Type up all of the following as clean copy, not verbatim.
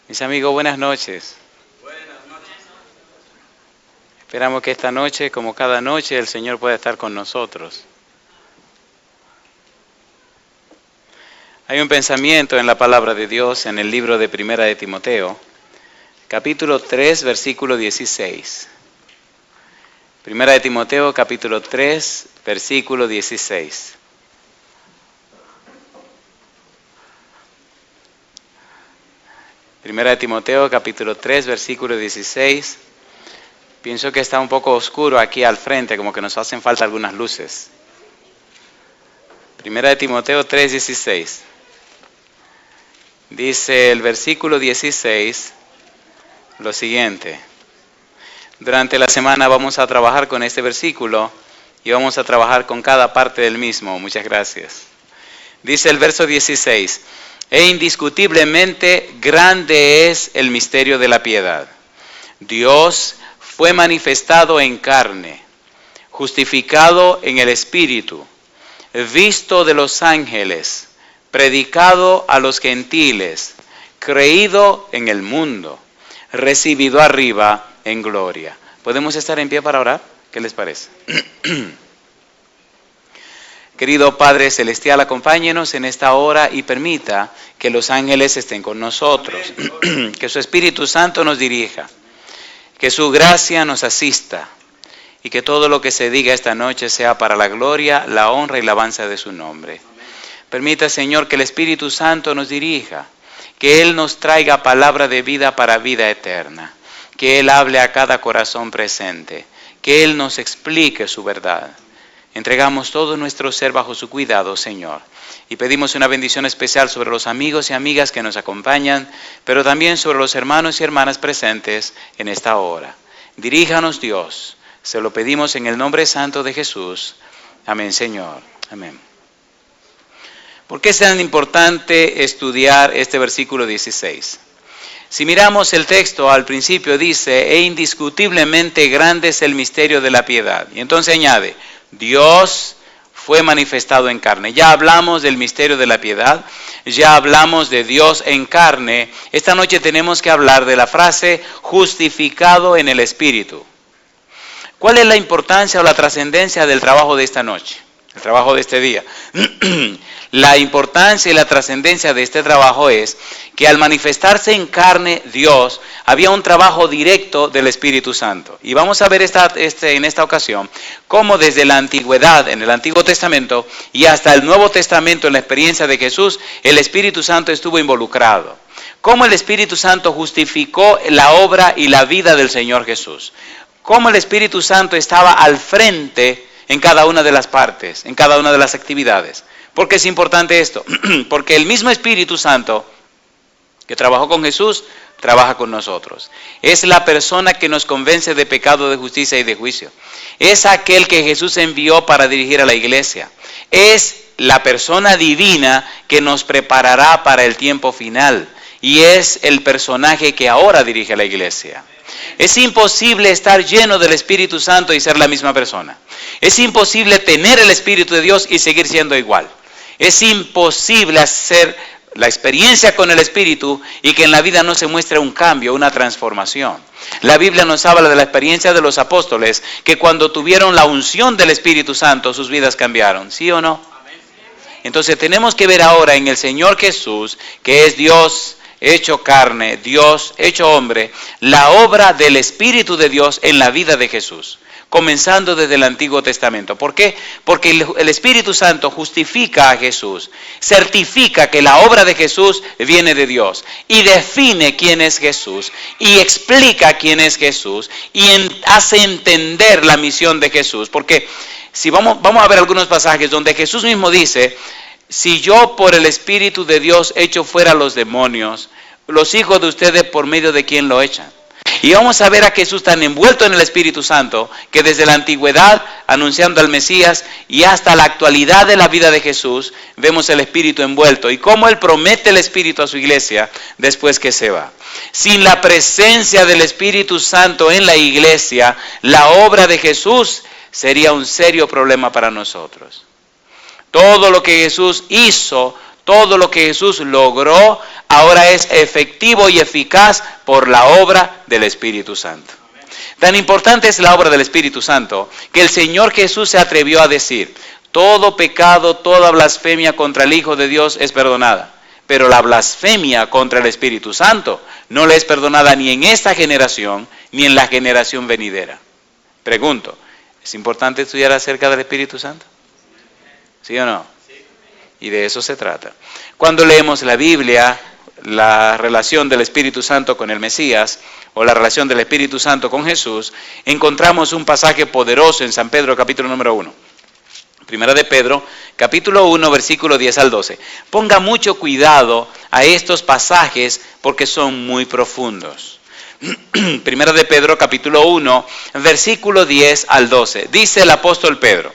Mis amigos, buenas noches. Esperamos que esta noche, como cada noche, el Señor pueda estar con nosotros. Hay un pensamiento en la palabra de Dios en el libro de Primera de Timoteo, capítulo 3, versículo 16. Primera de Timoteo, capítulo 3, versículo 16. Primera de Timoteo, capítulo 3, versículo 16. Pienso que está un poco oscuro aquí al frente, como que nos hacen falta algunas luces. Primera de Timoteo 3, 16. Dice el versículo 16 lo siguiente. Durante la semana vamos a trabajar con este versículo y vamos a trabajar con cada parte del mismo. Muchas gracias. Dice el verso 16. E indiscutiblemente grande es el misterio de la piedad. Dios fue manifestado en carne, justificado en el Espíritu, visto de los ángeles, predicado a los gentiles, creído en el mundo, recibido arriba en gloria. ¿Podemos estar en pie para orar? ¿Qué les parece? Querido Padre Celestial, acompáñenos en esta hora y permita que los ángeles estén con nosotros, que su Espíritu Santo nos dirija, que su gracia nos asista y que todo lo que se diga esta noche sea para la gloria, la honra y la alabanza de su nombre. Permita, Señor, que el Espíritu Santo nos dirija, que Él nos traiga palabra de vida para vida eterna, que Él hable a cada corazón presente, que Él nos explique su verdad. Entregamos todo nuestro ser bajo su cuidado, Señor, y pedimos una bendición especial sobre los amigos y amigas que nos acompañan, pero también sobre los hermanos y hermanas presentes en esta hora. Diríjanos, Dios, se lo pedimos en el nombre santo de Jesús. Amén, Señor. Amén. ¿Por qué es tan importante estudiar este versículo 16? Si miramos el texto, al principio dice, e indiscutiblemente grande es el misterio de la piedad. Y entonces añade, Dios fue manifestado en carne. Ya hablamos del misterio de la piedad, ya hablamos de Dios en carne. Esta noche tenemos que hablar de la frase justificado en el Espíritu. ¿Cuál es la importancia o la trascendencia del trabajo de esta noche? El trabajo de este día. La importancia y la trascendencia de este trabajo es que al manifestarse en carne Dios, había un trabajo directo del Espíritu Santo. Y vamos a ver en esta ocasión cómo desde la antigüedad, en el Antiguo Testamento, y hasta el Nuevo Testamento, en la experiencia de Jesús, el Espíritu Santo estuvo involucrado. Cómo el Espíritu Santo justificó la obra y la vida del Señor Jesús. Cómo el Espíritu Santo estaba al frente en cada una de las partes, en cada una de las actividades. ¿Por qué es importante esto? Porque el mismo Espíritu Santo que trabajó con Jesús, trabaja con nosotros. Es la persona que nos convence de pecado, de justicia y de juicio. Es aquel que Jesús envió para dirigir a la iglesia. Es la persona divina que nos preparará para el tiempo final. Y es el personaje que ahora dirige a la iglesia. Es imposible estar lleno del Espíritu Santo y ser la misma persona. Es imposible tener el Espíritu de Dios y seguir siendo igual. Es imposible hacer la experiencia con el Espíritu y que en la vida no se muestre un cambio, una transformación. La Biblia nos habla de la experiencia de los apóstoles, que cuando tuvieron la unción del Espíritu Santo, sus vidas cambiaron. ¿Sí o no? Entonces tenemos que ver ahora en el Señor Jesús, que es Dios hecho carne, Dios hecho hombre, la obra del Espíritu de Dios en la vida de Jesús, comenzando desde el Antiguo Testamento. ¿Por qué? Porque el Espíritu Santo justifica a Jesús, certifica que la obra de Jesús viene de Dios y define quién es Jesús y explica quién es Jesús y hace entender la misión de Jesús. Porque si vamos a ver algunos pasajes donde Jesús mismo dice, si yo por el Espíritu de Dios echo fuera los demonios, los hijos de ustedes por medio de quién lo echan. Y vamos a ver a Jesús tan envuelto en el Espíritu Santo, que desde la antigüedad, anunciando al Mesías, y hasta la actualidad de la vida de Jesús, vemos el Espíritu envuelto. Y cómo Él promete el Espíritu a su iglesia después que se va. Sin la presencia del Espíritu Santo en la iglesia, la obra de Jesús sería un serio problema para nosotros. Todo lo que Jesús hizo, Todo lo que Jesús logró ahora es efectivo y eficaz por la obra del Espíritu Santo. Tan importante es la obra del Espíritu Santo que el Señor Jesús se atrevió a decir: todo pecado, toda blasfemia contra el Hijo de Dios es perdonada, pero la blasfemia contra el Espíritu Santo no le es perdonada ni en esta generación ni en la generación venidera. Pregunto, ¿es importante estudiar acerca del Espíritu Santo? ¿Sí o no? Y de eso se trata. Cuando leemos la Biblia, la relación del Espíritu Santo con el Mesías, o la relación del Espíritu Santo con Jesús, encontramos un pasaje poderoso en San Pedro, capítulo número 1. Primera de Pedro, capítulo 1, versículo 10 al 12. Ponga mucho cuidado a estos pasajes porque son muy profundos. Primera de Pedro, capítulo 1, versículo 10 al 12. Dice el apóstol Pedro: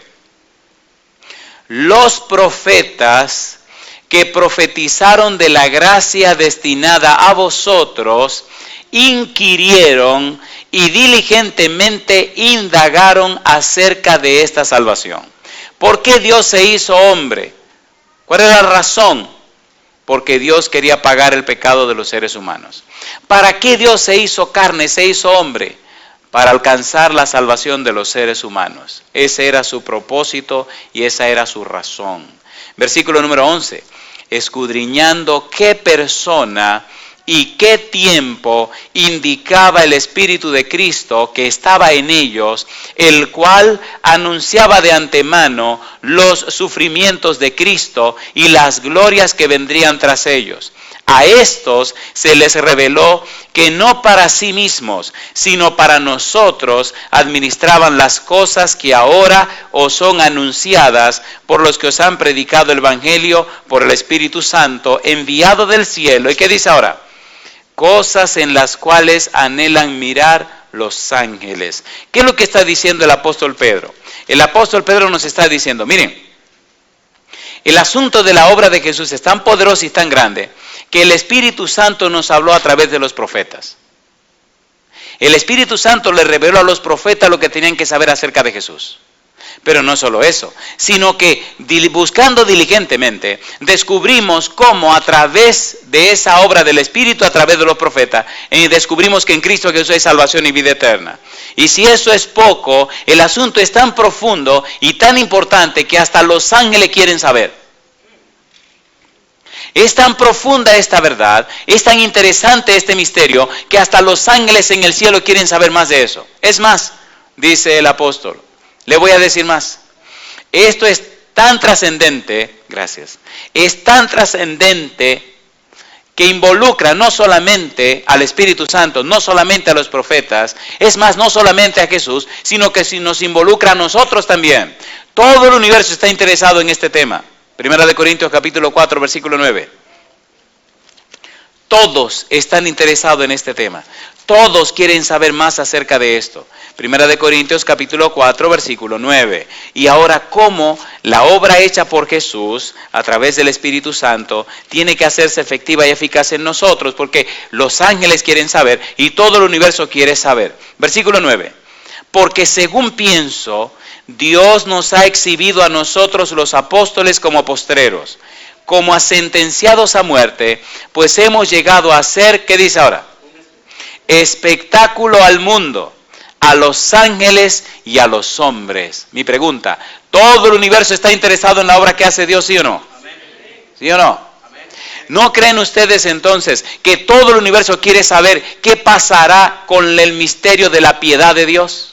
los profetas que profetizaron de la gracia destinada a vosotros, inquirieron y diligentemente indagaron acerca de esta salvación. ¿Por qué Dios se hizo hombre? ¿Cuál es la razón? Porque Dios quería pagar el pecado de los seres humanos. ¿Para qué Dios se hizo carne, se hizo hombre? Para alcanzar la salvación de los seres humanos. Ese era su propósito y esa era su razón. Versículo número 11. Escudriñando qué persona y qué tiempo indicaba el Espíritu de Cristo que estaba en ellos, el cual anunciaba de antemano los sufrimientos de Cristo y las glorias que vendrían tras ellos. A estos se les reveló que no para sí mismos, sino para nosotros administraban las cosas que ahora os son anunciadas por los que os han predicado el Evangelio por el Espíritu Santo enviado del cielo. ¿Y qué dice ahora? Cosas en las cuales anhelan mirar los ángeles. ¿Qué es lo que está diciendo el apóstol Pedro? El apóstol Pedro nos está diciendo, miren, el asunto de la obra de Jesús es tan poderoso y tan grande que el Espíritu Santo nos habló a través de los profetas. El Espíritu Santo le reveló a los profetas lo que tenían que saber acerca de Jesús. Pero no solo eso, sino que buscando diligentemente, descubrimos cómo a través de esa obra del Espíritu, a través de los profetas, descubrimos que en Cristo Jesús hay salvación y vida eterna. Y si eso es poco, el asunto es tan profundo y tan importante que hasta los ángeles quieren saber. Es tan profunda esta verdad, es tan interesante este misterio, que hasta los ángeles en el cielo quieren saber más de eso. Es más, dice el apóstol, le voy a decir más. Esto es tan trascendente, gracias, es tan trascendente que involucra no solamente al Espíritu Santo, no solamente a los profetas, es más, no solamente a Jesús, sino que nos involucra a nosotros también. Todo el universo está interesado en este tema. Primera de Corintios capítulo 4, versículo 9. Todos están interesados en este tema. Todos quieren saber más acerca de esto. Primera de Corintios capítulo 4, versículo 9. Y ahora, cómo la obra hecha por Jesús a través del Espíritu Santo tiene que hacerse efectiva y eficaz en nosotros, porque los ángeles quieren saber y todo el universo quiere saber. Versículo 9. Porque según pienso, Dios nos ha exhibido a nosotros los apóstoles como postreros, como a sentenciados a muerte, pues hemos llegado a ser, ¿qué dice ahora? Espectáculo al mundo, a los ángeles y a los hombres. Mi pregunta, ¿todo el universo está interesado en la obra que hace Dios, sí o no? ¿Sí o no? ¿No creen ustedes entonces que todo el universo quiere saber qué pasará con el misterio de la piedad de Dios?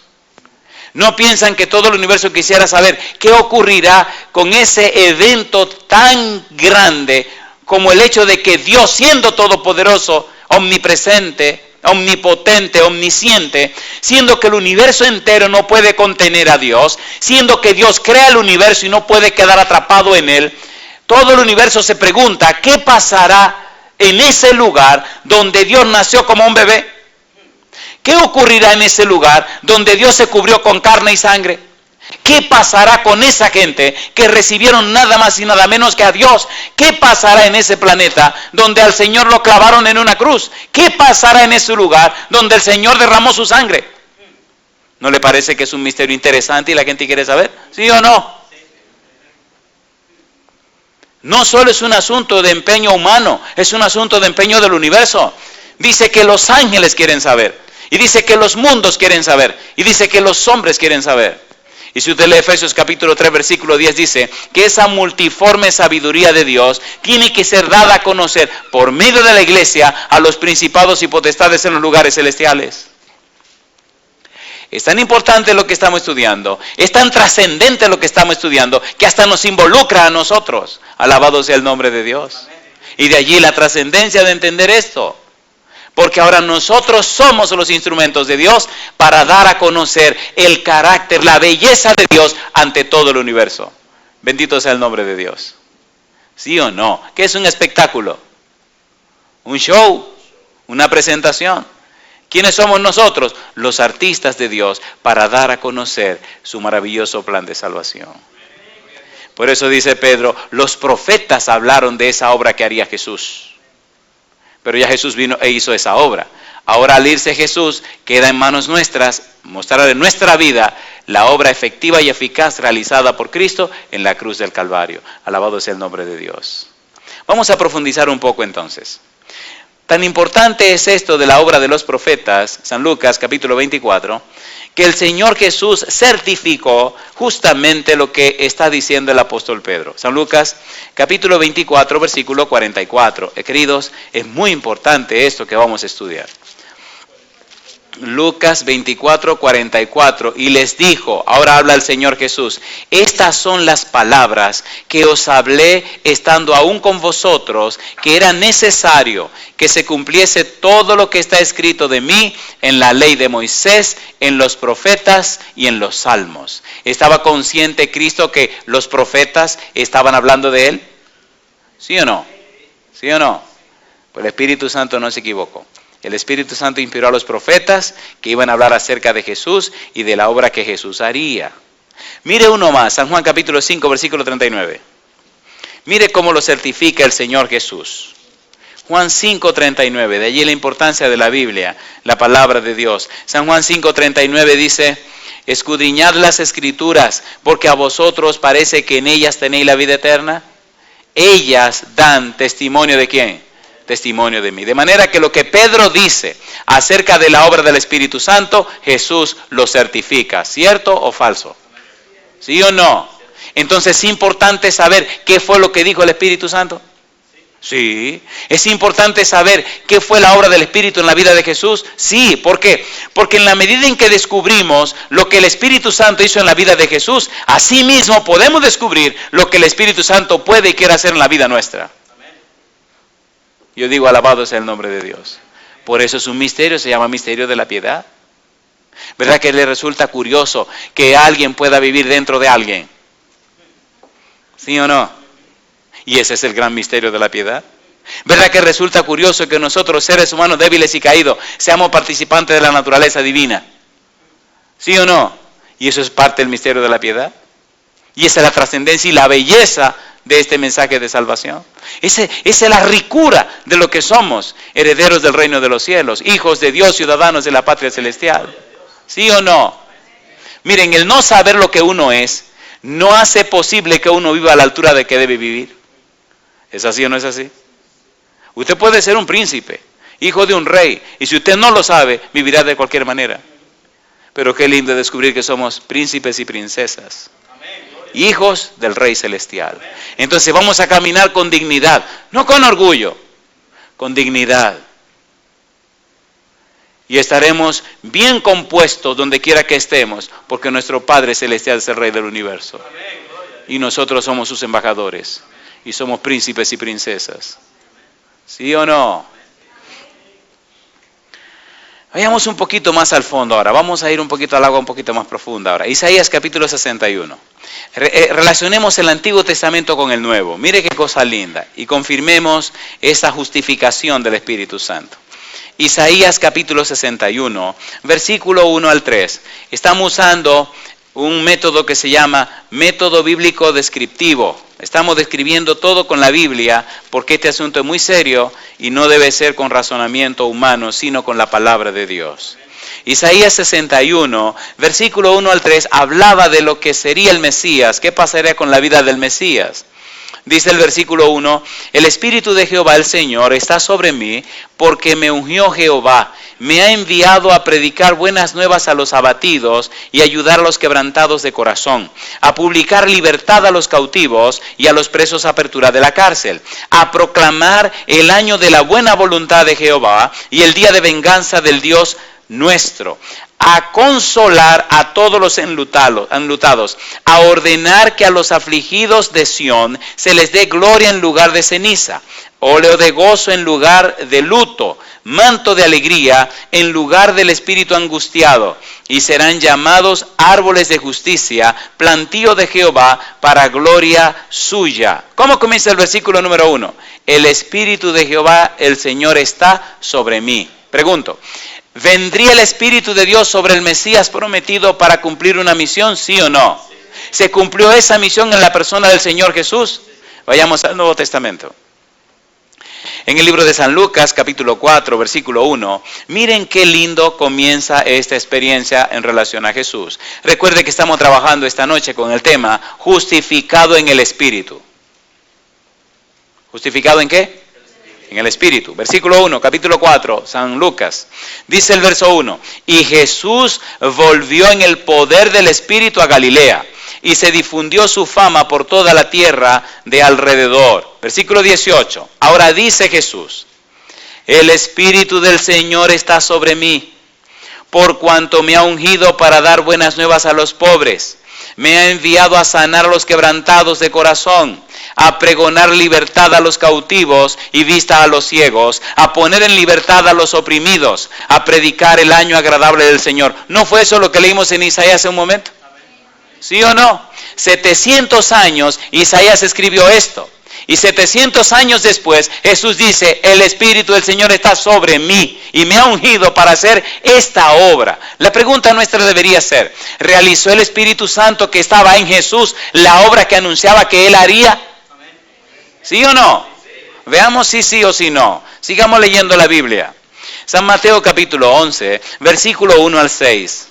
¿No piensan que todo el universo quisiera saber qué ocurrirá con ese evento tan grande como el hecho de que Dios, siendo todopoderoso, omnipresente, omnipotente, omnisciente, siendo que el universo entero no puede contener a Dios, siendo que Dios crea el universo y no puede quedar atrapado en él, todo el universo se pregunta, ¿qué pasará en ese lugar donde Dios nació como un bebé? ¿Qué ocurrirá en ese lugar donde Dios se cubrió con carne y sangre? ¿Qué pasará con esa gente que recibieron nada más y nada menos que a Dios? ¿Qué pasará en ese planeta donde al Señor lo clavaron en una cruz? ¿Qué pasará en ese lugar donde el Señor derramó su sangre? ¿No le parece que es un misterio interesante y la gente quiere saber? ¿Sí o no? No solo es un asunto de empeño humano, es un asunto de empeño del universo. Dice que los ángeles quieren saber, y dice que los mundos quieren saber, y dice que los hombres quieren saber. Y si usted lee Efesios capítulo 3, versículo 10, dice que esa multiforme sabiduría de Dios tiene que ser dada a conocer por medio de la iglesia a los principados y potestades en los lugares celestiales. Es tan importante lo que estamos estudiando, es tan trascendente lo que estamos estudiando, que hasta nos involucra a nosotros. Alabado sea el nombre de Dios. Y de allí la trascendencia de entender esto. Porque ahora nosotros somos los instrumentos de Dios para dar a conocer el carácter, la belleza de Dios ante todo el universo. Bendito sea el nombre de Dios. ¿Sí o no? ¿Qué es un espectáculo? ¿Un show? ¿Una presentación? ¿Quiénes somos nosotros? Los artistas de Dios para dar a conocer su maravilloso plan de salvación. Por eso dice Pedro, los profetas hablaron de esa obra que haría Jesús. Pero ya Jesús vino e hizo esa obra. Ahora al irse Jesús, queda en manos nuestras mostrar en nuestra vida la obra efectiva y eficaz realizada por Cristo en la cruz del Calvario. Alabado sea el nombre de Dios. Vamos a profundizar un poco entonces. Tan importante es esto de la obra de los profetas, San Lucas capítulo 24, que el Señor Jesús certificó justamente lo que está diciendo el apóstol Pedro. San Lucas capítulo 24, versículo 44. Queridos, es muy importante esto que vamos a estudiar. Lucas 24, 44, y les dijo, ahora habla el Señor Jesús, estas son las palabras que os hablé estando aún con vosotros, que era necesario que se cumpliese todo lo que está escrito de mí en la ley de Moisés, en los profetas y en los salmos. ¿Estaba consciente Cristo que los profetas estaban hablando de él? ¿Sí o no? ¿Sí o no? Pues el Espíritu Santo no se equivocó. El Espíritu Santo inspiró a los profetas que iban a hablar acerca de Jesús y de la obra que Jesús haría. Mire uno más, San Juan capítulo 5, versículo 39. Mire cómo lo certifica el Señor Jesús. Juan 5, 39, de allí la importancia de la Biblia, la palabra de Dios. San Juan 5, 39 dice, escudriñad las Escrituras, porque a vosotros parece que en ellas tenéis la vida eterna. Ellas dan testimonio ¿de quién? Testimonio de mí. De manera que lo que Pedro dice acerca de la obra del Espíritu Santo, Jesús lo certifica. ¿Cierto o falso? ¿Sí o no? Entonces es importante saber qué fue lo que dijo el Espíritu Santo. Sí. ¿Es importante saber qué fue la obra del Espíritu en la vida de Jesús? Sí. ¿Por qué? Porque en la medida en que descubrimos lo que el Espíritu Santo hizo en la vida de Jesús, así mismo podemos descubrir lo que el Espíritu Santo puede y quiere hacer en la vida nuestra. Yo digo, alabado sea el nombre de Dios. Por eso es un misterio, se llama misterio de la piedad. ¿Verdad que le resulta curioso que alguien pueda vivir dentro de alguien? ¿Sí o no? Y ese es el gran misterio de la piedad. ¿Verdad que resulta curioso que nosotros, seres humanos débiles y caídos, seamos participantes de la naturaleza divina? ¿Sí o no? Y eso es parte del misterio de la piedad. Y esa es la trascendencia y la belleza de este mensaje de salvación. Esa es la ricura de lo que somos, herederos del reino de los cielos, hijos de Dios, ciudadanos de la patria celestial. ¿Sí o no? Miren, el no saber lo que uno es, no hace posible que uno viva a la altura de que debe vivir. ¿Es así o no es así? Usted puede ser un príncipe, hijo de un rey, y si usted no lo sabe, vivirá de cualquier manera. Pero qué lindo descubrir que somos príncipes y princesas, hijos del Rey Celestial. Entonces vamos a caminar con dignidad, no con orgullo, con dignidad. Y estaremos bien compuestos donde quiera que estemos, porque nuestro Padre Celestial es el Rey del universo. Y nosotros somos sus embajadores, y somos príncipes y princesas. ¿Sí o no? Vayamos un poquito más al fondo ahora, vamos a ir un poquito al agua un poquito más profunda ahora. Isaías capítulo 61. Relacionemos el Antiguo Testamento con el Nuevo. Mire qué cosa linda. Y confirmemos esa justificación del Espíritu Santo. Isaías capítulo 61, versículo 1 al 3. Estamos usando un método que se llama método bíblico descriptivo. Estamos describiendo todo con la Biblia porque este asunto es muy serio y no debe ser con razonamiento humano, sino con la palabra de Dios. Isaías 61, versículo 1 al 3, hablaba de lo que sería el Mesías. ¿Qué pasaría con la vida del Mesías? Dice el versículo 1, el Espíritu de Jehová el Señor está sobre mí, porque me ungió Jehová, me ha enviado a predicar buenas nuevas a los abatidos y ayudar a los quebrantados de corazón, a publicar libertad a los cautivos y a los presos apertura de la cárcel, a proclamar el año de la buena voluntad de Jehová y el día de venganza del Dios nuestro, a consolar a todos los enlutados, a ordenar que a los afligidos de Sión se les dé gloria en lugar de ceniza, óleo de gozo en lugar de luto, manto de alegría en lugar del espíritu angustiado, y serán llamados árboles de justicia, plantío de Jehová para gloria suya. ¿Cómo comienza el versículo número 1? El Espíritu de Jehová, el Señor, está sobre mí. Pregunto, ¿vendría el Espíritu de Dios sobre el Mesías prometido para cumplir una misión, sí o no? ¿Se cumplió esa misión en la persona del Señor Jesús? Vayamos al Nuevo Testamento. En el libro de San Lucas, capítulo 4, versículo 1, miren qué lindo comienza esta experiencia en relación a Jesús. Recuerde que estamos trabajando esta noche con el tema justificado en el Espíritu. ¿Justificado en qué? En el Espíritu. Versículo 1, capítulo 4, San Lucas. Dice el verso 1, y Jesús volvió en el poder del Espíritu a Galilea, y se difundió su fama por toda la tierra de alrededor. Versículo 18, ahora dice Jesús, el Espíritu del Señor está sobre mí, por cuanto me ha ungido para dar buenas nuevas a los pobres, me ha enviado a sanar a los quebrantados de corazón, a pregonar libertad a los cautivos y vista a los ciegos, a poner en libertad a los oprimidos, a predicar el año agradable del Señor. ¿No fue eso lo que leímos en Isaías hace un momento? ¿Sí o no? 700 años Isaías escribió esto. Y 700 años después Jesús dice, el Espíritu del Señor está sobre mí y me ha ungido para hacer esta obra. La pregunta nuestra debería ser, ¿realizó el Espíritu Santo que estaba en Jesús la obra que anunciaba que Él haría? ¿Sí o no? Veamos si sí o si no. Sigamos leyendo la Biblia. San Mateo capítulo 11, versículo 1 al 6.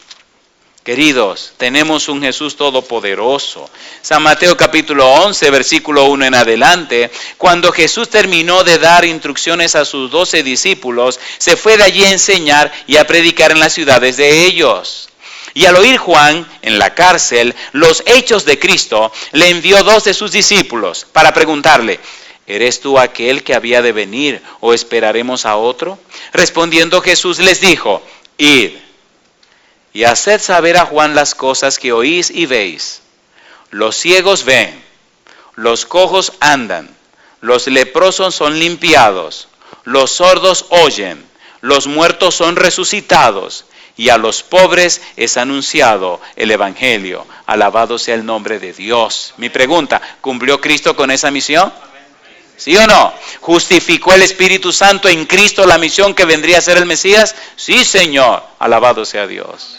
Queridos, tenemos un Jesús todopoderoso. San Mateo capítulo 11, versículo 1 en adelante, cuando Jesús terminó de dar instrucciones a sus 12 discípulos, se fue de allí a enseñar y a predicar en las ciudades de ellos. Y al oír Juan en la cárcel los hechos de Cristo, le envió 2 de sus discípulos para preguntarle, ¿eres tú aquel que había de venir o esperaremos a otro? Respondiendo Jesús les dijo, id y haced saber a Juan las cosas que oís y veis. Los ciegos ven, los cojos andan, los leprosos son limpiados, los sordos oyen, los muertos son resucitados, y a los pobres es anunciado el Evangelio. Alabado sea el nombre de Dios. Mi pregunta, ¿cumplió Cristo con esa misión? ¿Sí o no? ¿Justificó el Espíritu Santo en Cristo la misión que vendría a ser el Mesías? Sí, Señor. Alabado sea Dios.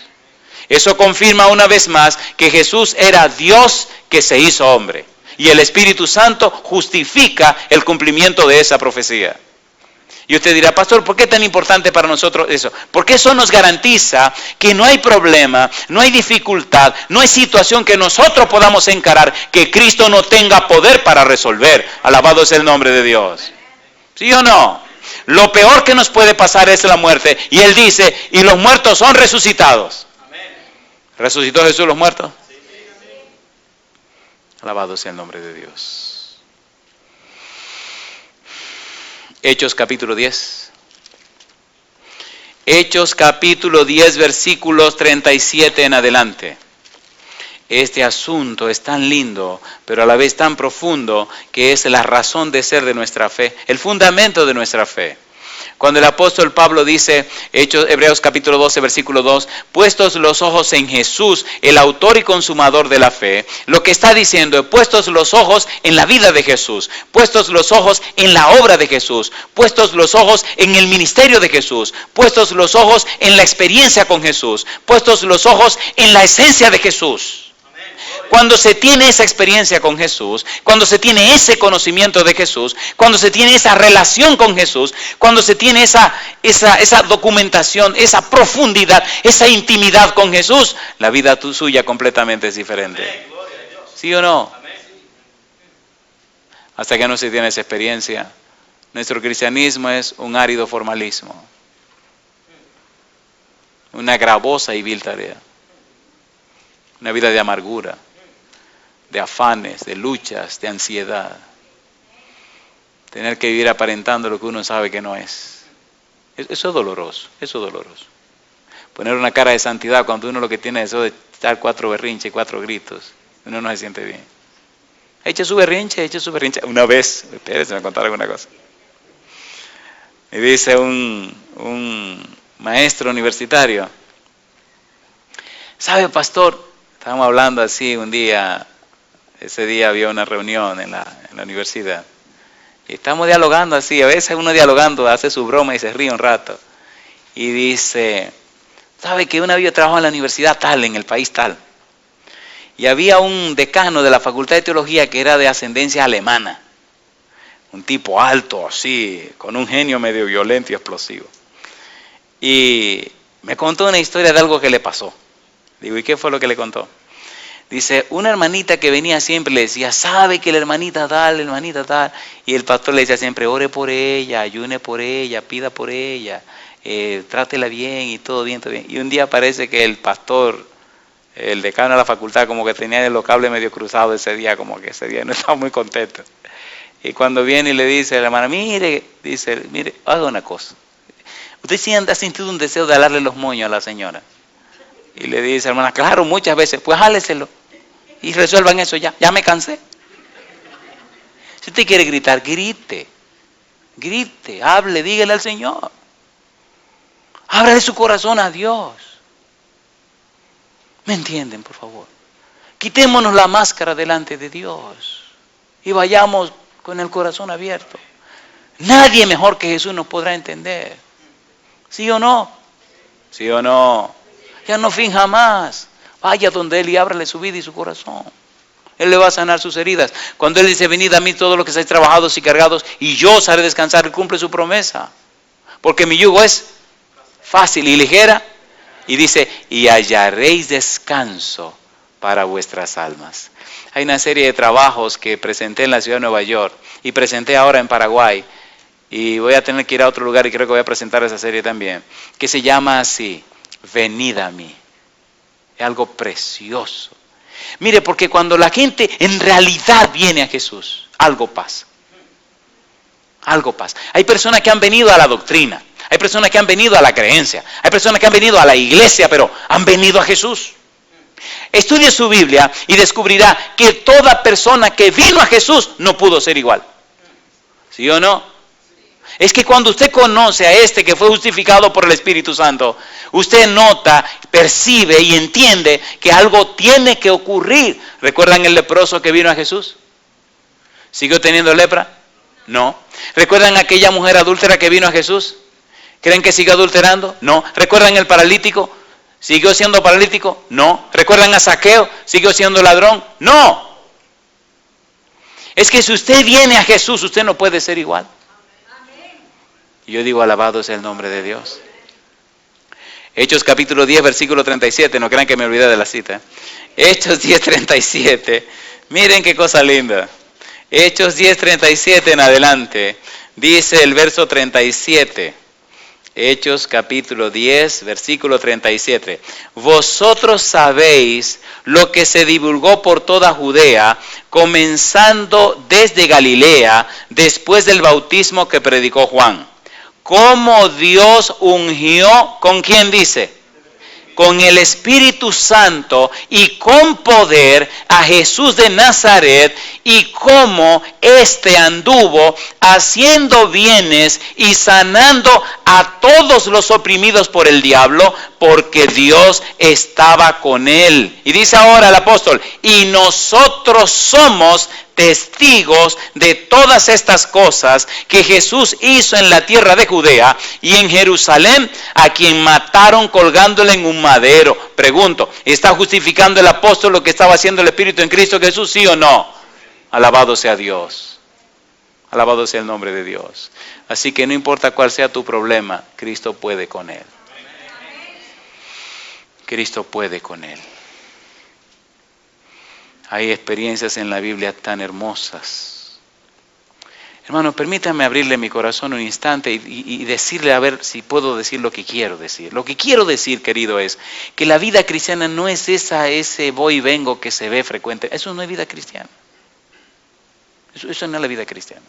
Eso confirma una vez más que Jesús era Dios que se hizo hombre. Y el Espíritu Santo justifica el cumplimiento de esa profecía. Y usted dirá, pastor, ¿por qué es tan importante para nosotros eso? Porque eso nos garantiza que no hay problema, no hay dificultad, no hay situación que nosotros podamos encarar que Cristo no tenga poder para resolver. Alabado sea el nombre de Dios. ¿Sí o no? Lo peor que nos puede pasar es la muerte. Y Él dice, y los muertos son resucitados. ¿Resucitó Jesús los muertos? Alabado sea el nombre de Dios. Hechos capítulo 10. Hechos capítulo 10, versículos 37 en adelante. Este asunto es tan lindo, pero a la vez tan profundo, que es la razón de ser de nuestra fe, el fundamento de nuestra fe. Cuando el apóstol Pablo dice, Hebreos capítulo 12, versículo 2, puestos los ojos en Jesús, el autor y consumador de la fe, lo que está diciendo es puestos los ojos en la vida de Jesús, puestos los ojos en la obra de Jesús, puestos los ojos en el ministerio de Jesús, puestos los ojos en la experiencia con Jesús, puestos los ojos en la esencia de Jesús. Cuando se tiene esa experiencia con Jesús, cuando se tiene ese conocimiento de Jesús, cuando se tiene esa relación con Jesús, cuando se tiene esa documentación, esa profundidad, esa intimidad con Jesús, la vida suya completamente es diferente. ¿Sí o no? hasta que no se tiene esa experiencia. Nuestro cristianismo es un árido formalismo, una gravosa y vil tarea, una vida de amargura, de afanes, de luchas, de ansiedad. Tener que vivir aparentando lo que uno sabe que no es. Eso es doloroso, eso es doloroso. Poner una cara de santidad cuando uno lo que tiene es eso de dar 4 berrinches y 4 gritos, uno no se siente bien. Eche su berrinche. Una vez, espérense, me contaron una cosa. Me dice un maestro universitario, ¿sabe, pastor? Estábamos hablando así un día, ese día había una reunión en la universidad. Y estamos dialogando así, a veces uno dialogando hace su broma y se ríe un rato. Y dice, ¿sabe que una vez yo trabajaba en la universidad tal, en el país tal? Y había un decano de la Facultad de Teología que era de ascendencia alemana. Un tipo alto, así, con un genio medio violento y explosivo. Y me contó una historia de algo que le pasó. Digo, ¿y qué fue lo que le contó? Dice, una hermanita que venía siempre le decía, ¿sabe que la hermanita tal? Y el pastor le decía siempre, ore por ella, ayune por ella, pida por ella, trátela bien y todo bien, todo bien. Y un día parece que el pastor, el decano de la facultad, como que tenía los cables medio cruzados ese día, como que ese día no estaba muy contento. Y cuando viene y le dice a la hermana, mire, haga una cosa. ¿Usted sí ha sentido un deseo de alarle los moños a la señora? Y le dice, hermana, claro, muchas veces, pues jáleselo. Y resuelvan eso ya me cansé. Si usted quiere gritar, grite, hable, dígale al Señor. Ábrale su corazón a Dios. ¿Me entienden, por favor? Quitémonos la máscara delante de Dios y vayamos con el corazón abierto. Nadie mejor que Jesús nos podrá entender. ¿Sí o no? ¿Sí o no? Ya no finja más. Vaya donde Él y ábrale su vida y su corazón. Él le va a sanar sus heridas. Cuando Él dice, venid a mí todos los que estáis trabajados y cargados, y yo os haré descansar, Él cumple su promesa. Porque mi yugo es fácil y ligera. Y dice, y hallaréis descanso para vuestras almas. Hay una serie de trabajos que presenté en la ciudad de Nueva York y presenté ahora en Paraguay. Y voy a tener que ir a otro lugar y creo que voy a presentar esa serie también. Que se llama así, venid a mí. Es algo precioso. Mire, porque cuando la gente en realidad viene a Jesús, algo pasa. Algo pasa. Hay personas que han venido a la doctrina, hay personas que han venido a la creencia, hay personas que han venido a la iglesia, pero han venido a Jesús. Estudie su Biblia y descubrirá que toda persona que vino a Jesús no pudo ser igual. ¿Sí o no? Es que cuando usted conoce a este que fue justificado por el Espíritu Santo, usted nota, percibe y entiende que algo tiene que ocurrir. ¿Recuerdan el leproso que vino a Jesús? ¿Siguió teniendo lepra? No. ¿Recuerdan aquella mujer adúltera que vino a Jesús? ¿Creen que siguió adulterando? No. ¿Recuerdan el paralítico? ¿Siguió siendo paralítico? No. ¿Recuerdan a Zaqueo? ¿Siguió siendo ladrón? No. Es que si usted viene a Jesús, usted no puede ser igual. Yo digo, alabado sea el nombre de Dios. Hechos capítulo 10, versículo 37. No crean que me olvidé de la cita. Hechos 10, 37. Miren qué cosa linda. Hechos 10, 37 en adelante. Dice el verso 37. Hechos capítulo 10, versículo 37. Vosotros sabéis lo que se divulgó por toda Judea, comenzando desde Galilea, después del bautismo que predicó Juan. Cómo Dios ungió, ¿con quién dice? Con el Espíritu Santo y con poder a Jesús de Nazaret, y cómo éste anduvo haciendo bienes y sanando a todos los oprimidos por el diablo, porque Dios estaba con él. Y dice ahora el apóstol, y nosotros somos testigos de todas estas cosas que Jesús hizo en la tierra de Judea y en Jerusalén, a quien mataron colgándole en un madero. Pregunto, ¿está justificando el apóstol lo que estaba haciendo el Espíritu en Cristo Jesús, sí o no? Alabado sea Dios. Alabado sea el nombre de Dios. Así que no importa cuál sea tu problema, Cristo puede con él. Cristo puede con él. Hay experiencias en la Biblia tan hermosas, Hermano, permítame abrirle mi corazón un instante y decirle a ver si puedo decir lo que quiero decir. Lo que quiero decir, querido, es que la vida cristiana no es ese voy y vengo que se ve frecuente. Eso no es vida cristiana. Eso no es la vida cristiana.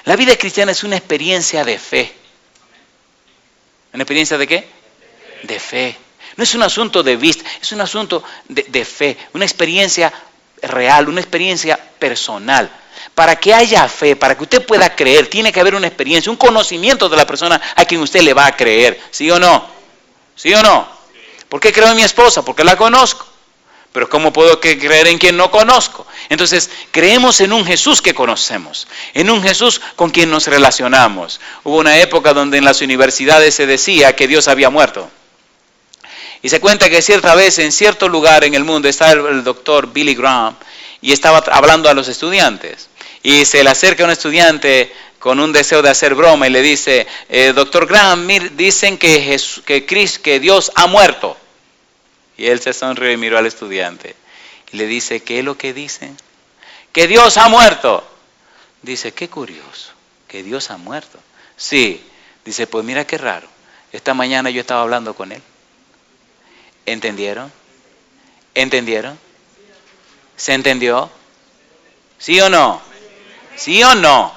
La vida cristiana es una experiencia de fe. ¿Una experiencia de qué? De fe. No es un asunto de vista, es un asunto de fe, una experiencia real, una experiencia personal. Para que haya fe, para que usted pueda creer, tiene que haber una experiencia, un conocimiento de la persona a quien usted le va a creer. ¿Sí o no? ¿Sí o no? ¿Por qué creo en mi esposa? Porque la conozco. Pero ¿cómo puedo creer en quien no conozco? Entonces, creemos en un Jesús que conocemos, en un Jesús con quien nos relacionamos. Hubo una época donde en las universidades se decía que Dios había muerto. Y se cuenta que cierta vez en cierto lugar en el mundo estaba el doctor Billy Graham y estaba hablando a los estudiantes. Y se le acerca a un estudiante con un deseo de hacer broma y le dice, doctor Graham, dicen que Dios ha muerto. Y él se sonrió y miró al estudiante y le dice, ¿qué es lo que dicen? Que Dios ha muerto. Dice, qué curioso, que Dios ha muerto. Sí, dice, pues mira qué raro. Esta mañana yo estaba hablando con él. ¿Entendieron? ¿Entendieron? ¿Se entendió? ¿Sí o no? ¿Sí o no?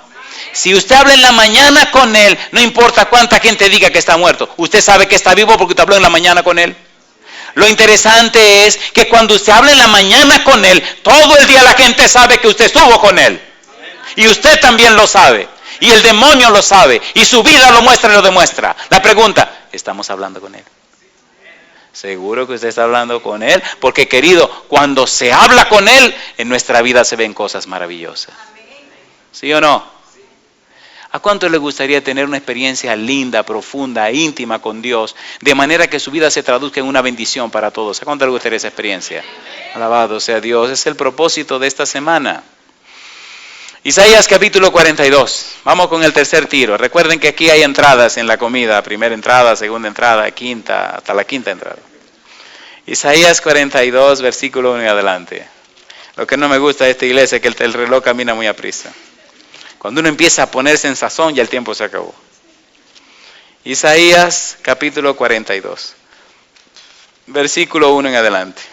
Si usted habla en la mañana con él, no importa cuánta gente diga que está muerto, usted sabe que está vivo porque usted habló en la mañana con él. Lo interesante es que cuando usted habla en la mañana con él, todo el día la gente sabe que usted estuvo con él. Y usted también lo sabe. Y el demonio lo sabe. Y su vida lo muestra y lo demuestra. La pregunta, ¿estamos hablando con él? Seguro que usted está hablando con él, porque querido, cuando se habla con él, en nuestra vida se ven cosas maravillosas. ¿Sí o no? ¿A cuánto le gustaría tener una experiencia linda, profunda, íntima con Dios, de manera que su vida se traduzca en una bendición para todos? ¿A cuánto le gustaría esa experiencia? Alabado sea Dios, es el propósito de esta semana. Isaías capítulo 42, vamos con el tercer tiro. Recuerden que aquí hay entradas en la comida, primera entrada, segunda entrada, quinta, hasta la quinta entrada. Isaías 42, versículo 1 y adelante. Lo que no me gusta de esta iglesia es que el reloj camina muy aprisa. Cuando uno empieza a ponerse en sazón, ya el tiempo se acabó. Isaías capítulo 42, versículo 1 en adelante.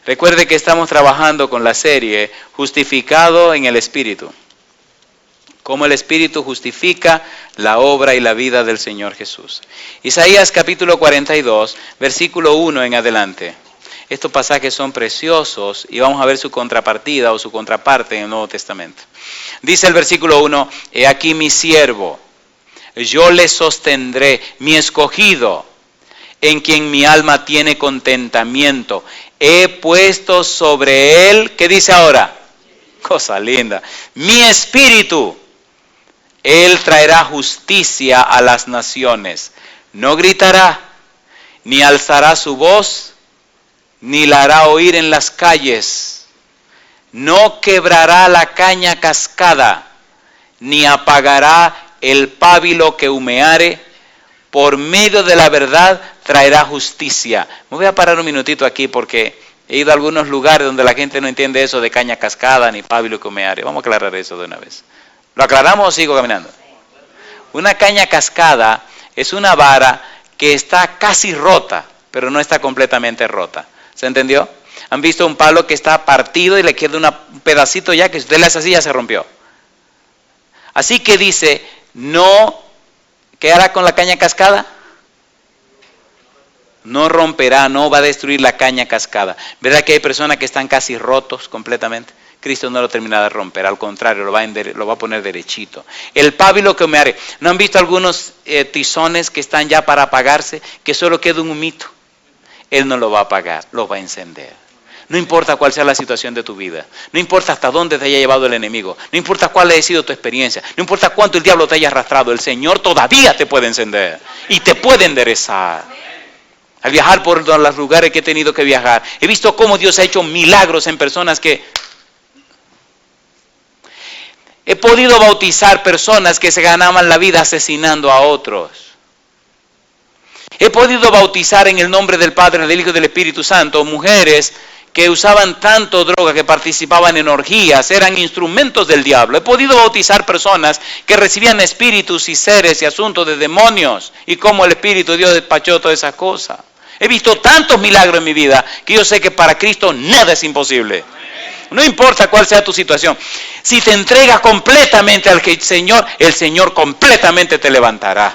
Recuerde que estamos trabajando con la serie Justificado en el Espíritu. Cómo el Espíritu justifica la obra y la vida del Señor Jesús. Isaías capítulo 42, versículo 1 en adelante. Estos pasajes son preciosos y vamos a ver su contrapartida o su contraparte en el Nuevo Testamento. Dice el versículo 1, he aquí mi siervo, yo le sostendré, mi escogido, en quien mi alma tiene contentamiento. He puesto sobre él, ¿qué dice ahora? Cosa linda. Mi espíritu, él traerá justicia a las naciones. No gritará, ni alzará su voz, ni la hará oír en las calles. No quebrará la caña cascada, ni apagará el pábilo que humeare. Por medio de la verdad traerá justicia. Me voy a parar un minutito aquí porque he ido a algunos lugares donde la gente no entiende eso de caña cascada ni pábilo que humeare. Vamos a aclarar eso de una vez. ¿Lo aclaramos o sigo caminando? Una caña cascada es una vara que está casi rota, pero no está completamente rota. ¿Se entendió? ¿Han visto un palo que está partido y le queda un pedacito ya que si usted le hace así ya se rompió? Así que dice, no... ¿Qué hará con la caña cascada? No romperá, no va a destruir la caña cascada. ¿Verdad que hay personas que están casi rotos completamente? Cristo no lo termina de romper, al contrario, lo va a poner derechito. El pábilo que humeare. ¿No han visto algunos tizones que están ya para apagarse? Que solo queda un humito. Él no lo va a apagar, lo va a encender. No importa cuál sea la situación de tu vida, no importa hasta dónde te haya llevado el enemigo, no importa cuál haya sido tu experiencia, no importa cuánto el diablo te haya arrastrado, el Señor todavía te puede encender y te puede enderezar. Al viajar por los lugares que he tenido que viajar, he visto cómo Dios ha hecho milagros en personas que... He podido bautizar personas que se ganaban la vida asesinando a otros. He podido bautizar en el nombre del Padre, del Hijo y del Espíritu Santo mujeres que usaban tanto droga, que participaban en orgías, eran instrumentos del diablo. He podido bautizar personas que recibían espíritus y seres y asuntos de demonios, y cómo el Espíritu de Dios despachó todas esas cosas. He visto tantos milagros en mi vida que yo sé que para Cristo nada es imposible. No importa cuál sea tu situación. Si te entregas completamente al Señor, el Señor completamente te levantará.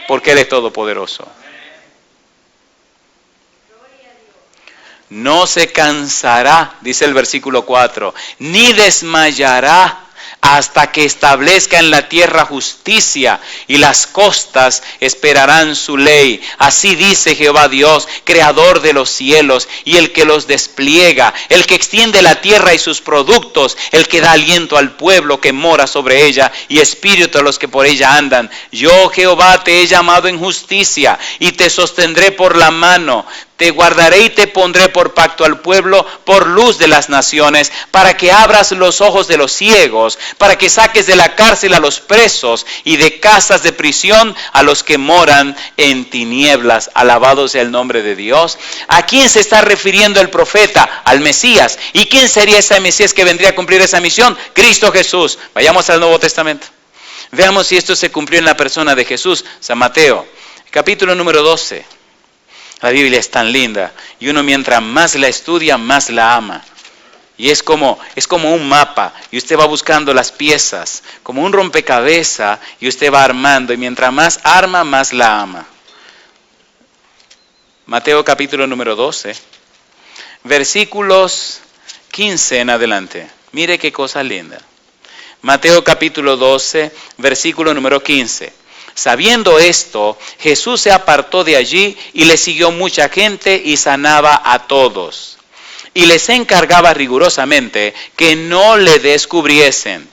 Porque Él es todopoderoso. No se cansará, dice el versículo 4, ni desmayará hasta que establezca en la tierra justicia, y las costas esperarán su ley. Así dice Jehová Dios, creador de los cielos y el que los despliega, el que extiende la tierra y sus productos, el que da aliento al pueblo que mora sobre ella y espíritu a los que por ella andan. Yo, Jehová, te he llamado en justicia y te sostendré por la mano. Te guardaré y te pondré por pacto al pueblo, por luz de las naciones, para que abras los ojos de los ciegos, para que saques de la cárcel a los presos y de casas de prisión a los que moran en tinieblas. Alabado sea el nombre de Dios. ¿A quién se está refiriendo el profeta? Al Mesías. ¿Y quién sería ese Mesías que vendría a cumplir esa misión? Cristo Jesús. Vayamos al Nuevo Testamento. Veamos si esto se cumplió en la persona de Jesús. San Mateo, capítulo número 12. La Biblia es tan linda y uno mientras más la estudia, más la ama. Y es como un mapa y usted va buscando las piezas, como un rompecabezas y usted va armando y mientras más arma, más la ama. Mateo capítulo número 12, versículos 15 en adelante. Mire qué cosa linda. Mateo capítulo 12, versículo número 15. Sabiendo esto, Jesús se apartó de allí y le siguió mucha gente y sanaba a todos. Y les encargaba rigurosamente que no le descubriesen,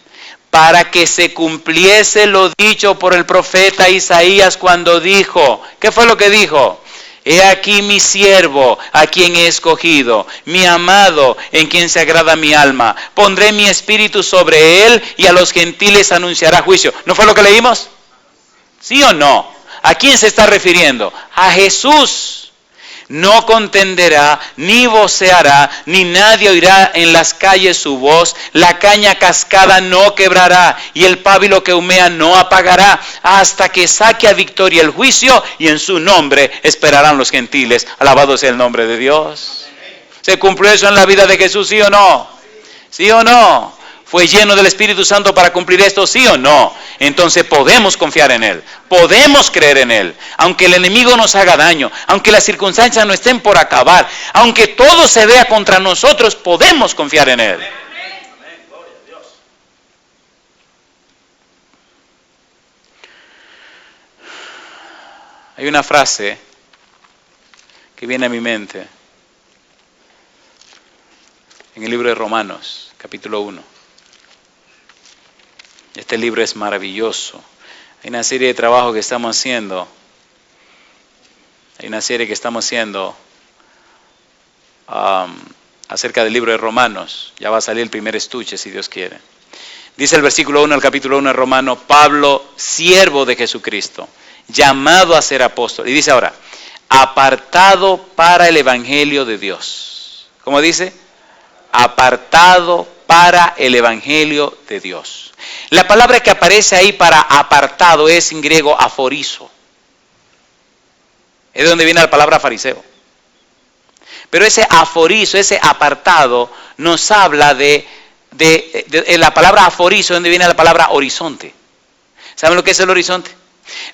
para que se cumpliese lo dicho por el profeta Isaías cuando dijo, ¿qué fue lo que dijo? He aquí mi siervo, a quien he escogido, mi amado, en quien se agrada mi alma. Pondré mi espíritu sobre él y a los gentiles anunciará juicio. ¿No fue lo que leímos? ¿Sí o no? ¿A quién se está refiriendo? A Jesús. No contenderá, ni voceará, ni nadie oirá en las calles su voz. La caña cascada no quebrará, y el pábilo que humea no apagará, hasta que saque a victoria el juicio, y en su nombre esperarán los gentiles. Alabado sea el nombre de Dios. ¿Se cumplió eso en la vida de Jesús, sí o no? ¿Sí o no? ¿Fue lleno del Espíritu Santo para cumplir esto, sí o no? Entonces podemos confiar en Él, podemos creer en Él, aunque el enemigo nos haga daño, aunque las circunstancias no estén por acabar, aunque todo se vea contra nosotros, podemos confiar en Él. Hay una frase que viene a mi mente en el libro de Romanos, capítulo 1. Este libro es maravilloso. Hay una serie de trabajos que estamos haciendo. Acerca del libro de Romanos. Ya va a salir el primer estuche, si Dios quiere. Dice el versículo 1, el capítulo 1 de Romanos, Pablo, siervo de Jesucristo, llamado a ser apóstol. Y dice ahora, apartado para el evangelio de Dios. ¿Cómo dice? Apartado para el evangelio de Dios. La palabra que aparece ahí para apartado es en griego aforizo. Es de donde viene la palabra fariseo. Pero ese aforizo, ese apartado, nos habla de la palabra aforizo, donde viene la palabra horizonte. ¿Saben lo que es el horizonte?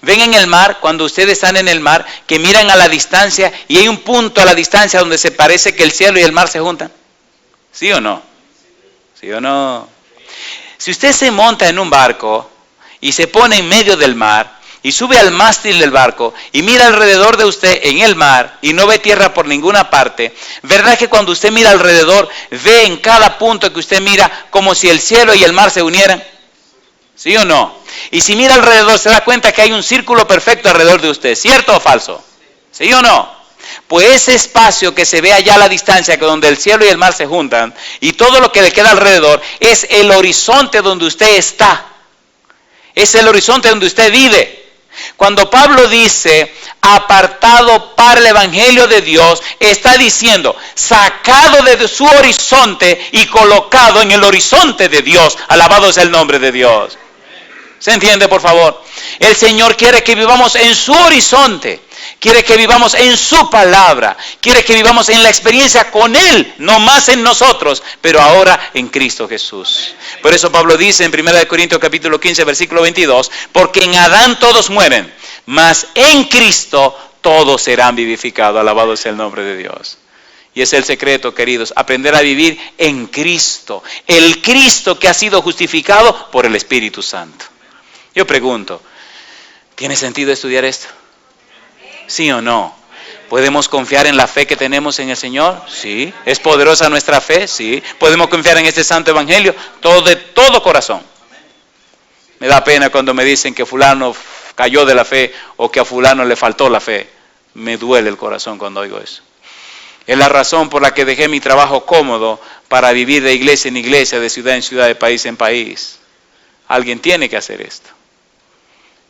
Ven en el mar, cuando ustedes están en el mar, que miran a la distancia y hay un punto a la distancia donde se parece que el cielo y el mar se juntan. ¿Sí o no? ¿Sí o no? Si usted se monta en un barco y se pone en medio del mar y sube al mástil del barco y mira alrededor de usted en el mar y no ve tierra por ninguna parte, ¿verdad que cuando usted mira alrededor ve en cada punto que usted mira como si el cielo y el mar se unieran? ¿Sí o no? Y si mira alrededor se da cuenta que hay un círculo perfecto alrededor de usted, ¿cierto o falso? ¿Sí o no? Pues ese espacio que se ve allá a la distancia, que donde el cielo y el mar se juntan, y todo lo que le queda alrededor, es el horizonte donde usted está. Es el horizonte donde usted vive. Cuando Pablo dice apartado para el Evangelio de Dios, está diciendo sacado de su horizonte y colocado en el horizonte de Dios. Alabado sea el nombre de Dios. ¿Se entiende, por favor? El Señor quiere que vivamos en su horizonte. Quiere que vivamos en su palabra. Quiere que vivamos en la experiencia con Él, no más en nosotros, pero ahora en Cristo Jesús. Por eso Pablo dice en 1 Corintios capítulo 15, versículo 22, porque en Adán todos mueren, mas en Cristo todos serán vivificados. Alabado sea el nombre de Dios. Y es el secreto, queridos, aprender a vivir en Cristo. El Cristo que ha sido justificado por el Espíritu Santo. Yo pregunto, ¿tiene sentido estudiar esto? ¿Sí o no? ¿Podemos confiar en la fe que tenemos en el Señor? Sí. ¿Es poderosa nuestra fe? Sí. ¿Podemos confiar en este santo evangelio? De todo corazón. Me da pena cuando me dicen que fulano cayó de la fe o que a fulano le faltó la fe. Me duele el corazón cuando oigo eso. Es la razón por la que dejé mi trabajo cómodo para vivir de iglesia en iglesia, de ciudad en ciudad, de país en país. Alguien tiene que hacer esto.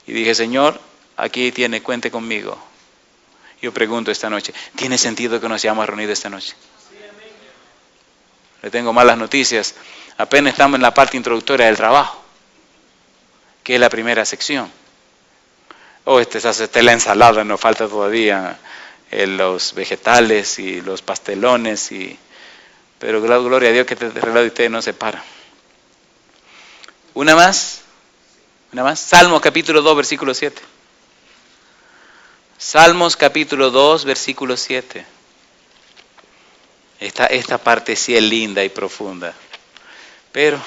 Y dije, Señor, aquí tiene, cuente conmigo. Yo pregunto esta noche, ¿tiene sentido que nos hayamos reunido esta noche? Le tengo malas noticias. Apenas estamos en la parte introductoria del trabajo, que es la primera sección. Esta la ensalada, nos falta todavía los vegetales y los pastelones. Pero gloria a Dios que el reloj de ustedes no se para. Una más. Salmos capítulo 2, versículo 7. Salmos capítulo 2, versículo 7. Esta parte sí es linda y profunda. Pero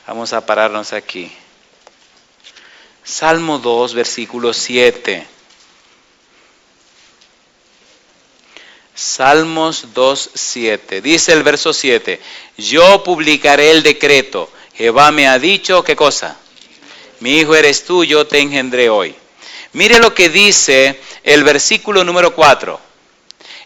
vamos a pararnos aquí. Salmo 2, versículo 7. Salmos 2, 7. Dice el verso 7. Yo publicaré el decreto. Jehová me ha dicho, ¿qué cosa? Mi hijo eres tú, yo te engendré hoy. Mire lo que dice el versículo número 4.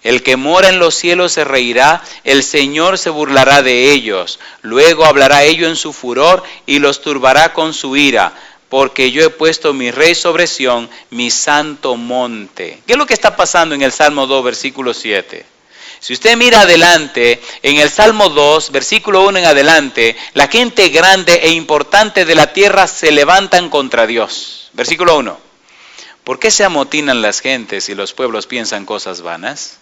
El que mora en los cielos se reirá, el Señor se burlará de ellos. Luego hablará a ellos en su furor y los turbará con su ira, porque yo he puesto mi rey sobre Sión, mi santo monte. ¿Qué es lo que está pasando en el Salmo 2, versículo 7? Si usted mira adelante, en el Salmo 2, versículo 1 en adelante, la gente grande e importante de la tierra se levantan contra Dios. Versículo 1. ¿Por qué se amotinan las gentes y los pueblos piensan cosas vanas?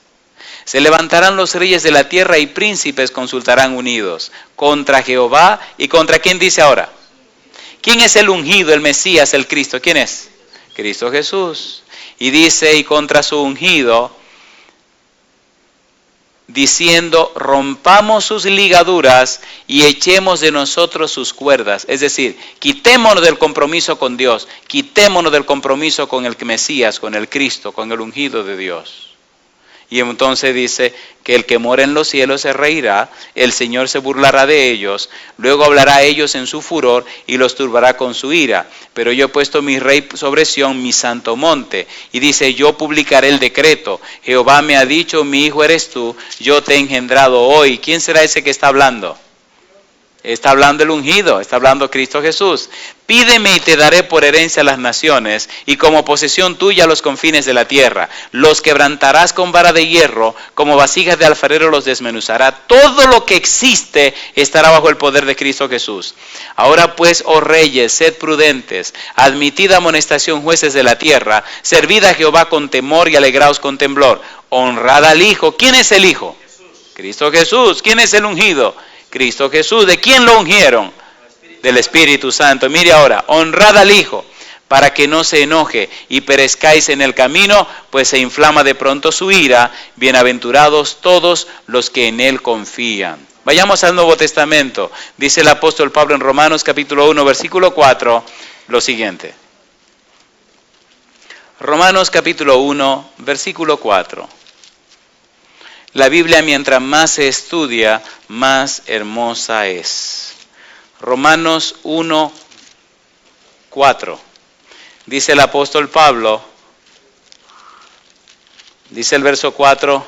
Se levantarán los reyes de la tierra y príncipes consultarán unidos contra Jehová. ¿Y contra quién dice ahora? ¿Quién es el ungido, el Mesías, el Cristo? ¿Quién es? Cristo Jesús. Y dice, y contra su ungido, diciendo, rompamos sus ligaduras y echemos de nosotros sus cuerdas. Es decir, quitémonos del compromiso con Dios, quitémonos del compromiso con el Mesías, con el Cristo, con el ungido de Dios. Y entonces dice que el que mora en los cielos se reirá, el Señor se burlará de ellos, luego hablará a ellos en su furor y los turbará con su ira. Pero yo he puesto mi rey sobre Sión, mi santo monte. Y dice, yo publicaré el decreto. Jehová me ha dicho, mi hijo eres tú, yo te he engendrado hoy. ¿Quién será ese que está hablando? Está hablando el ungido, está hablando Cristo Jesús. Pídeme y te daré por herencia a las naciones y como posesión tuya los confines de la tierra. Los quebrantarás con vara de hierro, como vasijas de alfarero los desmenuzará. Todo lo que existe estará bajo el poder de Cristo Jesús. Ahora pues, oh reyes, sed prudentes, admitid amonestación jueces de la tierra, servid a Jehová con temor y alegraos con temblor. Honrad al Hijo. ¿Quién es el Hijo? Cristo Jesús. ¿Quién es el ungido? Cristo Jesús. ¿De quién lo ungieron? Del Espíritu Santo. Mire ahora, honrad al Hijo, para que no se enoje y perezcáis en el camino, pues se inflama de pronto su ira. Bienaventurados todos los que en Él confían. Vayamos al Nuevo Testamento. Dice el apóstol Pablo en Romanos capítulo 1, versículo 4, lo siguiente. Romanos capítulo 1, versículo 4. La Biblia, mientras más se estudia, más hermosa es. Romanos 1, 4. Dice el apóstol Pablo, dice el verso 4,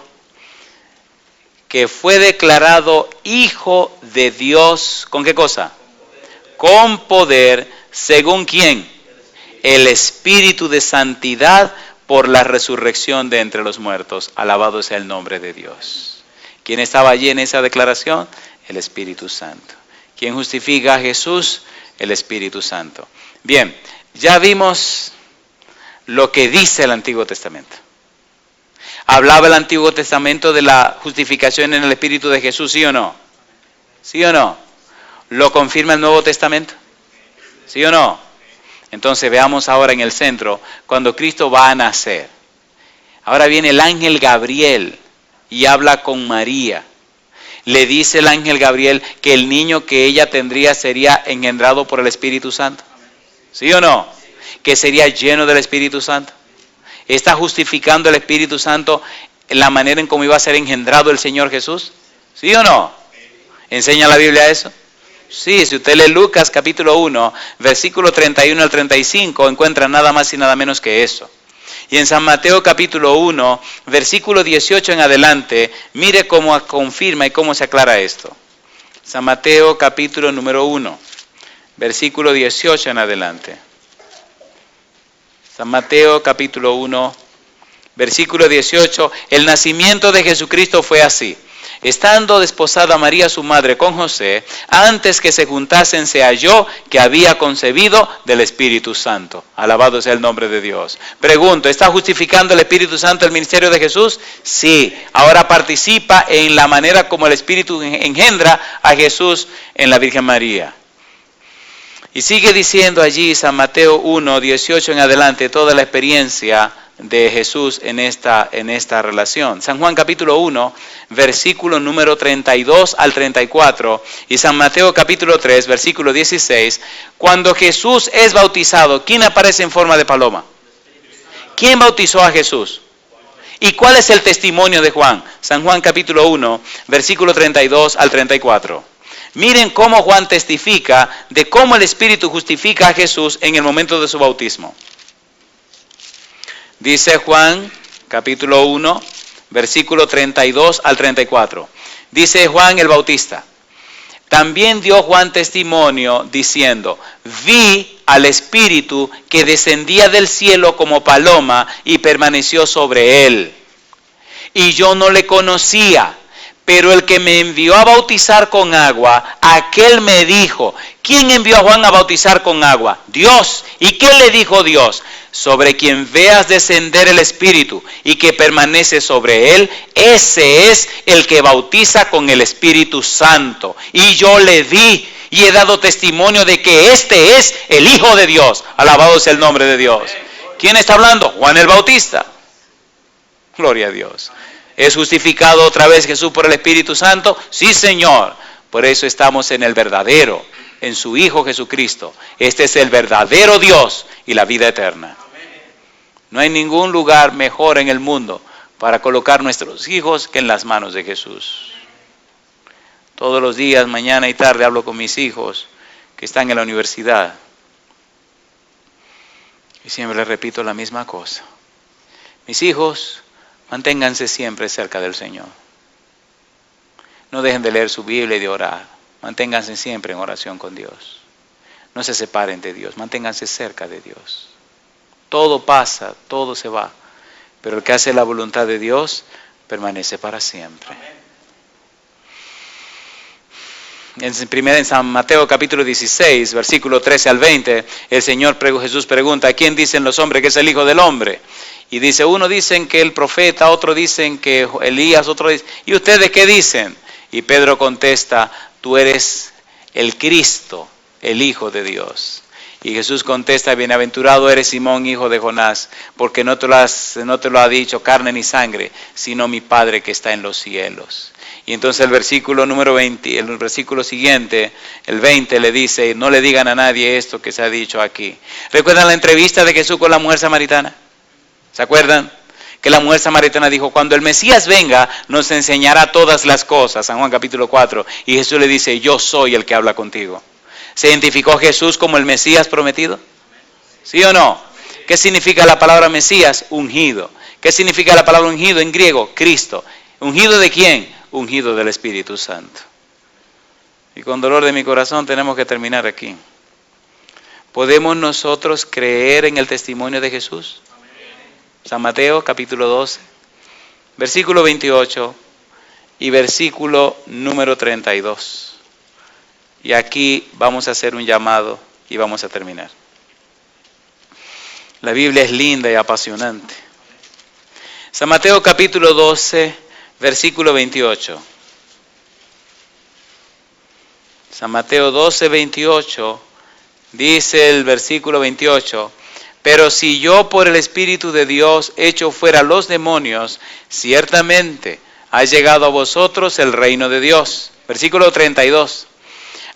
que fue declarado Hijo de Dios, ¿con qué cosa? Con poder, ¿según quién? el espíritu de santidad por la resurrección de entre los muertos. Alabado sea el nombre de Dios. ¿Quién estaba allí en esa declaración? El Espíritu Santo. ¿Quién justifica a Jesús? El Espíritu Santo. Bien, ya vimos lo que dice el Antiguo Testamento. ¿Hablaba el Antiguo Testamento de la justificación en el Espíritu de Jesús, sí o no? ¿Sí o no? ¿Lo confirma el Nuevo Testamento? ¿Sí o no? Entonces veamos ahora en el centro, cuando Cristo va a nacer. Ahora viene el ángel Gabriel y habla con María. Le dice el ángel Gabriel que el niño que ella tendría sería engendrado por el Espíritu Santo. ¿Sí o no? Que sería lleno del Espíritu Santo. ¿Está justificando el Espíritu Santo en la manera en cómo iba a ser engendrado el Señor Jesús? ¿Sí o no? ¿Enseña la Biblia eso? Sí, si usted lee Lucas capítulo 1, versículo 31 al 35, encuentra nada más y nada menos que eso. Y en San Mateo capítulo 1, versículo 18 en adelante, mire cómo confirma y cómo se aclara esto. San Mateo capítulo número 1, versículo 18 en adelante. San Mateo capítulo 1, versículo 18, el nacimiento de Jesucristo fue así. Estando desposada María su madre con José, antes que se juntasen se halló que había concebido del Espíritu Santo. Alabado sea el nombre de Dios. Pregunto, ¿está justificando el Espíritu Santo el ministerio de Jesús? Sí. Ahora participa en la manera como el Espíritu engendra a Jesús en la Virgen María. Y sigue diciendo allí San Mateo 1, 18 en adelante, toda la experiencia de Jesús en esta relación. San Juan capítulo 1, versículo número 32 al 34, y San Mateo capítulo 3, versículo 16, cuando Jesús es bautizado, ¿quién aparece en forma de paloma? ¿Quién bautizó a Jesús? ¿Y cuál es el testimonio de Juan? San Juan capítulo 1, versículo 32 al 34. Miren cómo Juan testifica de cómo el Espíritu justifica a Jesús en el momento de su bautismo. Dice Juan, capítulo 1, versículo 32 al 34. Dice Juan el Bautista, también dio Juan testimonio diciendo, vi al Espíritu que descendía del cielo como paloma y permaneció sobre él. Y yo no le conocía, pero el que me envió a bautizar con agua, aquel me dijo, ¿quién envió a Juan a bautizar con agua? Dios. ¿Y qué le dijo Dios? Sobre quien veas descender el Espíritu y que permanece sobre él, ese es el que bautiza con el Espíritu Santo. Y yo le vi y he dado testimonio de que este es el Hijo de Dios. Alabado sea el nombre de Dios. ¿Quién está hablando? Juan el Bautista. Gloria a Dios. ¿Es justificado otra vez Jesús por el Espíritu Santo? Sí, Señor. Por eso estamos en el verdadero, en su Hijo Jesucristo. Este es el verdadero Dios y la vida eterna. No hay ningún lugar mejor en el mundo para colocar nuestros hijos que en las manos de Jesús. Todos los días, mañana y tarde, hablo con mis hijos que están en la universidad. Y siempre les repito la misma cosa. Mis hijos, manténganse siempre cerca del Señor. No dejen de leer su Biblia y de orar. Manténganse siempre en oración con Dios. No se separen de Dios, manténganse cerca de Dios. Todo pasa, todo se va, pero el que hace la voluntad de Dios permanece para siempre. En San Mateo capítulo 16, versículo 13 al 20, el Señor Jesús pregunta, ¿a quién dicen los hombres que es el Hijo del Hombre? Y dice, uno dicen que el profeta, otro dicen que Elías, otro dicen, ¿y ustedes qué dicen? Y Pedro contesta, tú eres el Cristo, el Hijo de Dios. Y Jesús contesta, bienaventurado eres Simón, hijo de Jonás, porque no te lo ha dicho carne ni sangre, sino mi Padre que está en los cielos. Y entonces el versículo número 20, el versículo siguiente, el 20, le dice, no le digan a nadie esto que se ha dicho aquí. ¿Recuerdan la entrevista de Jesús con la mujer samaritana? ¿Se acuerdan? Que la mujer samaritana dijo, cuando el Mesías venga, nos enseñará todas las cosas. San Juan capítulo 4. Y Jesús le dice, yo soy el que habla contigo. ¿Se identificó Jesús como el Mesías prometido? ¿Sí o no? ¿Qué significa la palabra Mesías? Ungido. ¿Qué significa la palabra ungido en griego? Cristo. ¿Ungido de quién? Ungido del Espíritu Santo. Y con dolor de mi corazón tenemos que terminar aquí. ¿Podemos nosotros creer en el testimonio de Jesús? San Mateo capítulo 12, versículo 28 y versículo número 32. Y aquí vamos a hacer un llamado y vamos a terminar. La Biblia es linda y apasionante. San Mateo capítulo 12, versículo 28. San Mateo 12, 28, dice el versículo 28, pero si yo por el Espíritu de Dios echo fuera los demonios, ciertamente ha llegado a vosotros el reino de Dios. Versículo 32,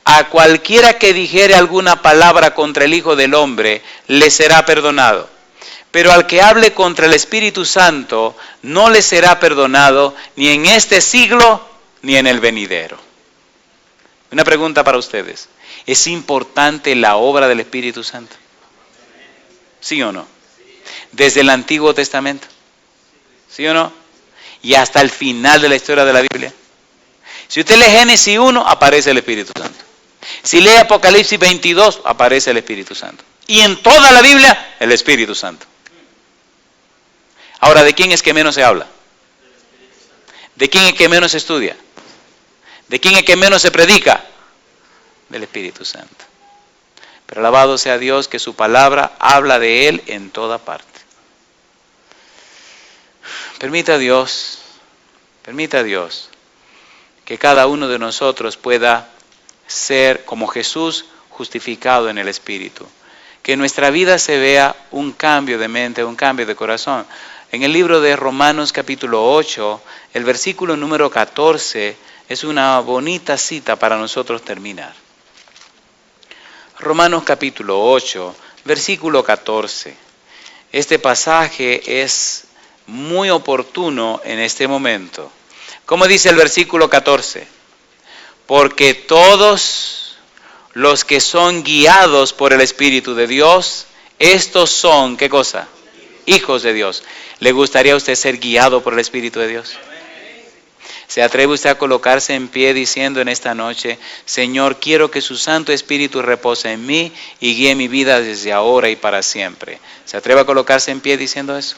a cualquiera que dijere alguna palabra contra el Hijo del Hombre, le será perdonado. Pero al que hable contra el Espíritu Santo, no le será perdonado ni en este siglo ni en el venidero. Una pregunta para ustedes. ¿Es importante la obra del Espíritu Santo? ¿Sí o no? Desde el Antiguo Testamento. ¿Sí o no? Y hasta el final de la historia de la Biblia. Si usted lee Génesis 1, aparece el Espíritu Santo. Si lee Apocalipsis 22, aparece el Espíritu Santo. Y en toda la Biblia, el Espíritu Santo. Ahora, ¿de quién es que menos se habla? ¿De quién es que menos se estudia? ¿De quién es que menos se predica? Del Espíritu Santo. Pero alabado sea Dios que su palabra habla de Él en toda parte. Permita a Dios que cada uno de nosotros pueda ser como Jesús justificado en el Espíritu. Que en nuestra vida se vea un cambio de mente, un cambio de corazón. En el libro de Romanos capítulo 8, el versículo número 14 es una bonita cita para nosotros terminar. Romanos capítulo 8, versículo 14. Este pasaje es muy oportuno en este momento. ¿Cómo dice el versículo 14? Porque todos los que son guiados por el Espíritu de Dios, estos son, ¿qué cosa? Hijos de Dios. ¿Le gustaría a usted ser guiado por el Espíritu de Dios? ¿Se atreve usted a colocarse en pie diciendo en esta noche, Señor, quiero que su Santo Espíritu repose en mí y guíe mi vida desde ahora y para siempre? ¿Se atreve a colocarse en pie diciendo eso?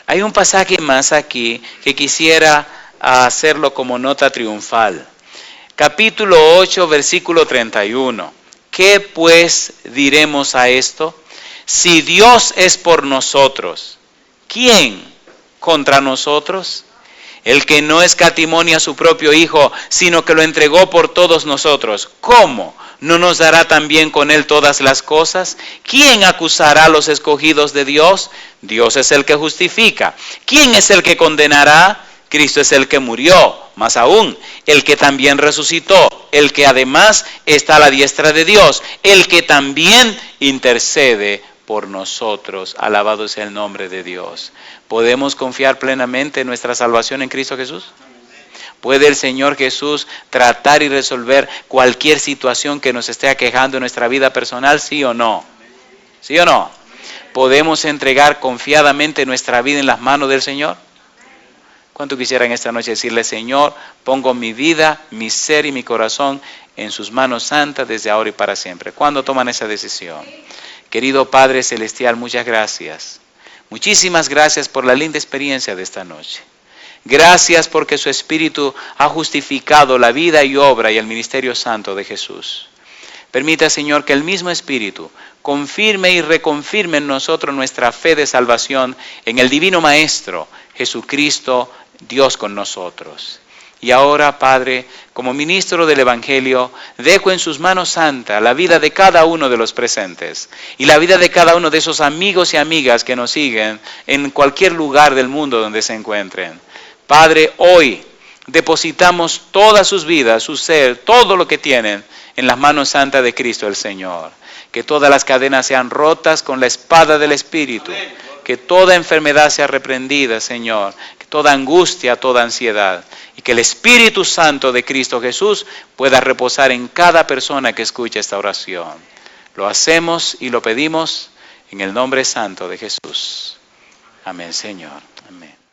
Hay un pasaje más aquí que quisiera hacerlo como nota triunfal. Capítulo 8, versículo 31. ¿Qué pues diremos a esto? Si Dios es por nosotros, ¿quién contra nosotros? El que no escatimonia a su propio Hijo, sino que lo entregó por todos nosotros, ¿cómo no nos dará también con Él todas las cosas? ¿Quién acusará a los escogidos de Dios? Dios es el que justifica. ¿Quién es el que condenará? Cristo es el que murió, más aún, el que también resucitó, el que además está a la diestra de Dios, el que también intercede por nosotros. Alabado sea el nombre de Dios. ¿Podemos confiar plenamente en nuestra salvación en Cristo Jesús? ¿Puede el Señor Jesús tratar y resolver cualquier situación que nos esté aquejando en nuestra vida personal? ¿Sí o no? ¿Sí o no? ¿Podemos entregar confiadamente nuestra vida en las manos del Señor? ¿Cuánto quisiera en esta noche decirle, Señor, pongo mi vida, mi ser y mi corazón en sus manos santas desde ahora y para siempre? ¿Cuándo toman esa decisión? Querido Padre Celestial, muchas gracias. Muchísimas gracias por la linda experiencia de esta noche. Gracias porque su Espíritu ha justificado la vida y obra y el ministerio santo de Jesús. Permita, Señor, que el mismo Espíritu confirme y reconfirme en nosotros nuestra fe de salvación en el Divino Maestro, Jesucristo, Dios con nosotros. Y ahora, Padre, como ministro del Evangelio, dejo en sus manos santas la vida de cada uno de los presentes y la vida de cada uno de esos amigos y amigas que nos siguen en cualquier lugar del mundo donde se encuentren. Padre, hoy depositamos todas sus vidas, su ser, todo lo que tienen en las manos santas de Cristo el Señor. Que todas las cadenas sean rotas con la espada del Espíritu. Que toda enfermedad sea reprendida, Señor. Que toda angustia, toda ansiedad. Y que el Espíritu Santo de Cristo Jesús pueda reposar en cada persona que escuche esta oración. Lo hacemos y lo pedimos en el nombre santo de Jesús. Amén, Señor. Amén.